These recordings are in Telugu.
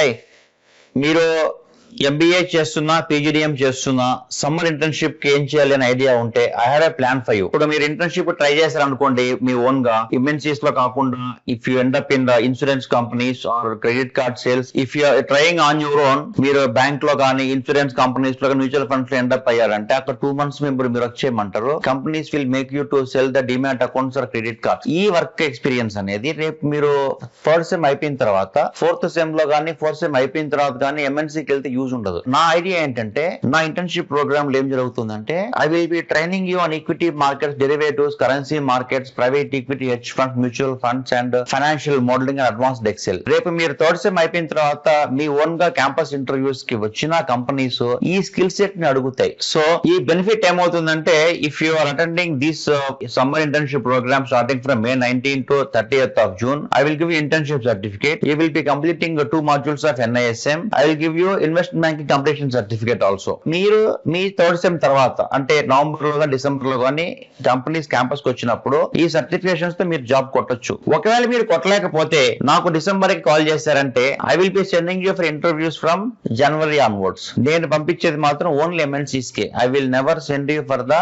హాయ్, మీరు ఎంబీఏ చేస్తున్నా, పీజీడీఎం చేస్తున్నా, సమ్మర్ ఇంటర్న్షిప్ కి ఏం చేయాలి అనే ఐడియా ఉంటే I have a plan for you. ఇప్పుడు మీరు ఇంటర్న్షిప్ ట్రై చేశారనుకోండి మీ ఓన్ గా, ఎంఎన్సీస్ లో కాకుండా, if you end up in the insurance companies or credit card sales, if you trying on your own, మీరు బ్యాంక్ లో కానీ ఇన్సూరెన్స్ కంపెనీస్ లో మ్యూచువల్ ఫండ్స్ లో ఎండ్ అప్ అయ్యారంటే అక్కడ 2 months మీరు వచ్చేయమంటారు. Companies will make you to sell the demat accounts or credit cards. ఈ వర్క్ ఎక్స్పీరియన్స్ అనేది రేపు మీరు థర్డ్ సెమ్ అయిపోయిన తర్వాత, ఫోర్త్ సెమ్ లో కానీ, ఫోర్త్ సెమ్ అయిపోయిన తర్వాత కానీ ఎంఎన్సీకి వెళ్తే యూజ్ ఉండదు. నా ఐడియా ఏంటంటే, నా ఇంటర్న్షిప్ ప్రోగ్రామ్ లో ఏం జరుగుతుందంటే, I will be training you on equity markets, derivatives, currency markets, private equity, hedge funds, mutual funds and financial modelling and advanced Excel. రేపు మీరు థర్డ్ సెమ్ అయిపోయిన తర్వాత మీ ఓన్ గా క్యాంపస్ ఇంటర్వ్యూస్ కి వచ్చిన కంపెనీస్ ఈ స్కిల్ సెట్ ని అడుగుతాయి. సో ఈ బెనిఫిట్ ఏమవుతుందంటే, if you are attending this summer internship programme starting from May 19 to 30th of June, I will give you internship certificate. You will be completing 2 modules of NISM. I will give you investment banking completion certificate also. మీరు మీ థర్డ్ సెమ్ తర్వాత అంటే నవంబర్ లో డిసెంబర్ లో కానీ కంపెనీస్ క్యాంపస్ కి వచ్చినప్పుడు ఈ సర్టిఫికేషన్స్ తో మీరు జాబ్ కొట్టొచ్చు. ఒకవేళ మీరు కొట్టలేకపోతే నాకు డిసెంబర్ కి కాల్ చేశారంటే I will be sending you for interviews from January onwards. నేను పంపించేది మాత్రం ఓన్లీ ఎంఎన్సీస్ కే. I will never send you for the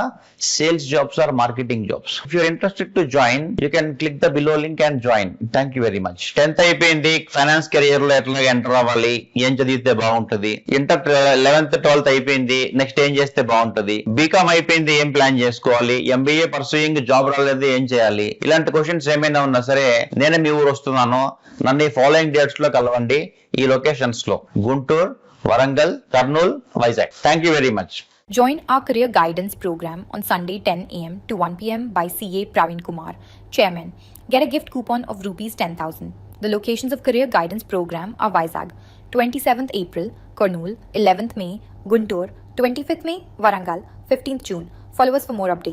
sales jobs or marketing jobs. If you are interested to join, you can click the below link and join. Thank you very much. 10th అయిపోయింది, ఫైనాన్స్ కెరియర్ లో ఎట్లా ఎంటర్ అవ్వాలి, ఏం చదివితే బాగుంటది, ఇంటర్ 11th 12th అయిపోయింది, నెక్స్ట్ ఏం చేస్తే బాగుంటది, బీకామ్ అయిపోయింది, ఏం ప్లాన్ చేసుకోవాలి, ఎంబీఏ పర్సూయింగ్, జాబ్ రాలేదు, ఏం చేయాలి, ఇలాంటి క్వశ్చన్స్ ఏమైనా ఉన్నా సరే నేనే మీ ఊరు వస్తున్నాను. నన్ను ఈ ఫాలోయింగ్ డేట్స్ లో కలవండి. ఈ లొకేషన్స్ లో Guntur, Warangal, Kurnool, Vizag. Thank you very much. Join our career guidance program on Sunday 10 a.m. to 1 p.m. by CA Praveen Kumar, Chairman. Get a gift coupon of rupees 10,000. The locations of career guidance program are Vizag, 27th April, Kurnool, 11th May, Guntur, 25th May, Warangal, 15th June. Follow us for more updates.